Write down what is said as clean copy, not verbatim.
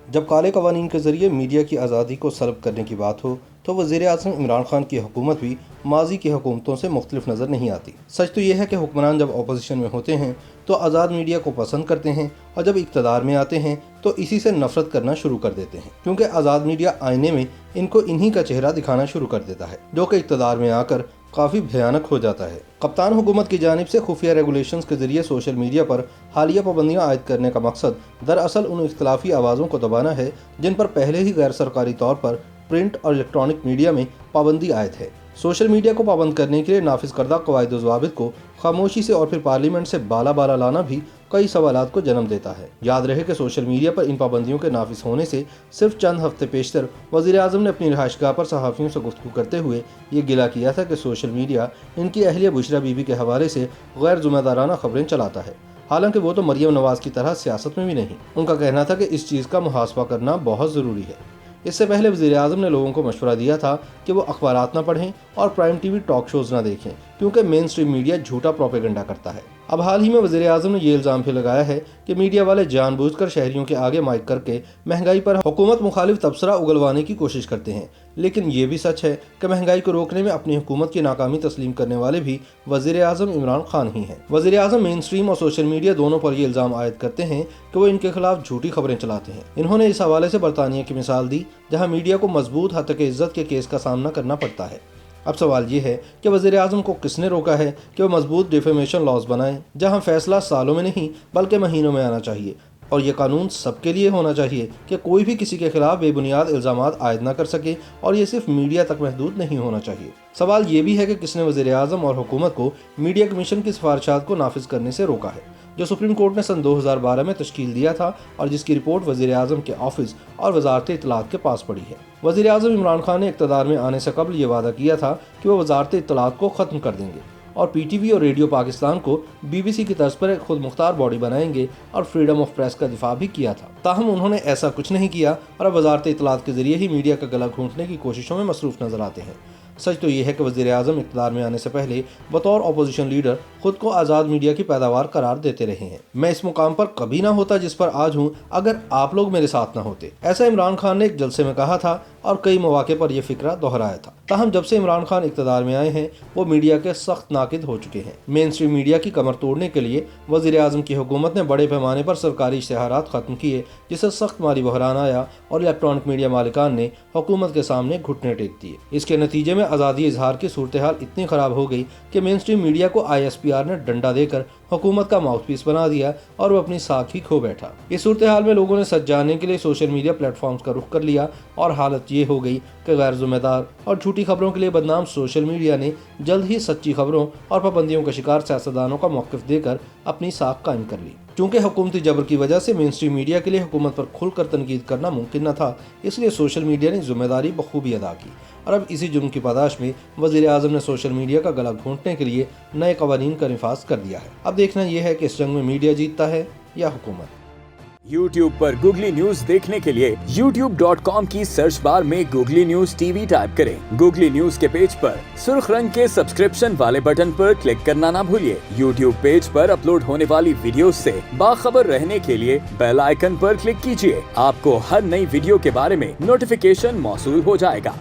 جب کالے قوانین کے ذریعے میڈیا کی آزادی کو سلب کرنے کی بات ہو تو وزیر اعظم عمران خان کی حکومت بھی ماضی کی حکومتوں سے مختلف نظر نہیں آتی۔ سچ تو یہ ہے کہ حکمران جب اپوزیشن میں ہوتے ہیں تو آزاد میڈیا کو پسند کرتے ہیں اور جب اقتدار میں آتے ہیں تو اسی سے نفرت کرنا شروع کر دیتے ہیں، کیونکہ آزاد میڈیا آئینے میں ان کو انہی کا چہرہ دکھانا شروع کر دیتا ہے، جو کہ اقتدار میں آ کر کافی بھیانک ہو جاتا ہے۔ کپتان حکومت کی جانب سے خفیہ ریگولیشنز کے ذریعے سوشل میڈیا پر حالیہ پابندیاں عائد کرنے کا مقصد دراصل ان اختلافی آوازوں کو دبانا ہے جن پر پہلے ہی غیر سرکاری طور پر پرنٹ اور الیکٹرانک میڈیا میں پابندی عائد ہے۔ سوشل میڈیا کو پابند کرنے کے لیے نافذ کردہ قواعد و ضوابط کو خاموشی سے اور پھر پارلیمنٹ سے بالا لانا بھی کئی سوالات کو جنم دیتا ہے۔ یاد رہے کہ سوشل میڈیا پر ان پابندیوں کے نافذ ہونے سے صرف چند ہفتے پیشتر وزیر اعظم نے اپنی رہائش گاہ پر صحافیوں سے گفتگو کرتے ہوئے یہ گلہ کیا تھا کہ سوشل میڈیا ان کی اہلیہ بشریٰ بی بی کے حوالے سے غیر ذمہ دارانہ خبریں چلاتا ہے، حالانکہ وہ تو مریم نواز کی طرح سیاست میں بھی نہیں۔ ان کا کہنا تھا کہ اس چیز کا محاسبہ کرنا بہت ضروری ہے۔ اس سے پہلے وزیر اعظم نے لوگوں کو مشورہ دیا تھا کہ وہ اخبارات نہ پڑھیں اور prime T V talk shows نہ دیکھیں، کیونکہ مین سٹریم میڈیا جھوٹا پروپیگنڈا کرتا ہے۔ اب حال ہی میں وزیر اعظم نے یہ الزام بھی لگایا ہے کہ میڈیا والے جان بوجھ کر شہریوں کے آگے مائک کر کے مہنگائی پر حکومت مخالف تبصرہ اگلوانے کی کوشش کرتے ہیں، لیکن یہ بھی سچ ہے کہ مہنگائی کو روکنے میں اپنی حکومت کی ناکامی تسلیم کرنے والے بھی وزیر اعظم عمران خان ہی ہیں۔ وزیر اعظم مین سٹریم اور سوشل میڈیا دونوں پر یہ الزام عائد کرتے ہیں کہ وہ ان کے خلاف جھوٹی خبریں چلاتے ہیں۔ انہوں نے اس حوالے سے برطانیہ کی مثال دی، جہاں میڈیا کو مضبوط ہتک عزت کے کیس کا سامنا کرنا پڑتا ہے۔ اب سوال یہ ہے کہ وزیر اعظم کو کس نے روکا ہے کہ وہ مضبوط ڈیفیمیشن لاز بنائیں، جہاں فیصلہ سالوں میں نہیں بلکہ مہینوں میں آنا چاہیے، اور یہ قانون سب کے لیے ہونا چاہیے کہ کوئی بھی کسی کے خلاف بے بنیاد الزامات عائد نہ کر سکے، اور یہ صرف میڈیا تک محدود نہیں ہونا چاہیے۔ سوال یہ بھی ہے کہ کس نے وزیر اعظم اور حکومت کو میڈیا کمیشن کی سفارشات کو نافذ کرنے سے روکا ہے، جو سپریم کورٹ نے سن 2012 میں تشکیل دیا تھا اور جس کی رپورٹ وزیر اعظم کے آفس اور وزارت اطلاعات کے پاس پڑی ہے۔ وزیر اعظم عمران خان نے اقتدار میں آنے سے قبل یہ وعدہ کیا تھا کہ وہ وزارت اطلاعات کو ختم کر دیں گے اور پی ٹی وی اور ریڈیو پاکستان کو بی بی سی کی طرز پر ایک خود مختار باڈی بنائیں گے، اور فریڈم آف پریس کا دفاع بھی کیا تھا۔ تاہم انہوں نے ایسا کچھ نہیں کیا اور اب وزارت اطلاعات کے ذریعے ہی میڈیا کا گلا گھونٹنے کی کوششوں میں مصروف نظر آتے ہیں۔ سچ تو یہ ہے کہ وزیر اعظم اقتدار میں آنے سے پہلے بطور اپوزیشن لیڈر خود کو آزاد میڈیا کی پیداوار قرار دیتے رہے ہیں۔ میں اس مقام پر کبھی نہ ہوتا جس پر آج ہوں اگر آپ لوگ میرے ساتھ نہ ہوتے، ایسا عمران خان نے ایک جلسے میں کہا تھا اور کئی مواقع پر یہ فکرہ دہرایا تھا۔ تاہم جب سے عمران خان اقتدار میں آئے ہیں وہ میڈیا کے سخت ناقد ہو چکے ہیں۔ مین سٹریم میڈیا کی کمر توڑنے کے لیے وزیر اعظم کی حکومت نے بڑے پیمانے پر سرکاری اشتہارات ختم کیے، جس سے سخت مالی بحران آیا اور الیکٹرانک میڈیا مالکان نے حکومت کے سامنے گھٹنے ٹیک دیے۔ اس کے نتیجے میں آزادی اظہار کی صورتحال اتنی خراب ہو گئی کہ مین سٹریم میڈیا کو آئی ایس پی آر نے ڈنڈا دے کر حکومت کا ماؤتھ پیس بنا دیا اور وہ اپنی ساکھ ہی کھو بیٹھا۔ اس صورتحال میں لوگوں نے سچ جاننے کے لیے سوشل میڈیا پلیٹ فارمز کا رخ کر لیا، اور حالت یہ ہو گئی کہ غیر ذمہ دار اور جھوٹی خبروں کے لیے بدنام سوشل میڈیا نے جلد ہی سچی خبروں اور پابندیوں کا شکار سیاستدانوں کا موقف دے کر اپنی ساکھ قائم کر لی۔ چونکہ حکومتی جبر کی وجہ سے مین سٹریم میڈیا کے لیے حکومت پر کھل کر تنقید کرنا ممکن نہ تھا، اس لیے سوشل میڈیا نے ذمہ داری بخوبی ادا کی، اور اب اسی جرم کی پاداش میں وزیر اعظم نے سوشل میڈیا کا گلا گھونٹنے کے لیے نئے قوانین کا نفاذ کر دیا ہے۔ اب دیکھنا یہ ہے کہ اس جنگ میں میڈیا جیتتا ہے یا حکومت۔ YouTube پر گوگلی نیوز دیکھنے کے لیے youtube.com کی سرچ بار میں googly news T V type کریں۔ گوگلی نیوز کے پیج پر سرخ رنگ کے سبسکرپشن والے بٹن پر کلک کرنا نہ بھولیے۔ YouTube پیج پر اپلوڈ ہونے والی ویڈیوز سے باخبر رہنے کے لیے بیل آئیکن پر کلک کیجیے۔ آپ کو ہر نئی ویڈیو کے بارے میں نوٹیفیکیشن موصول ہو جائے گا۔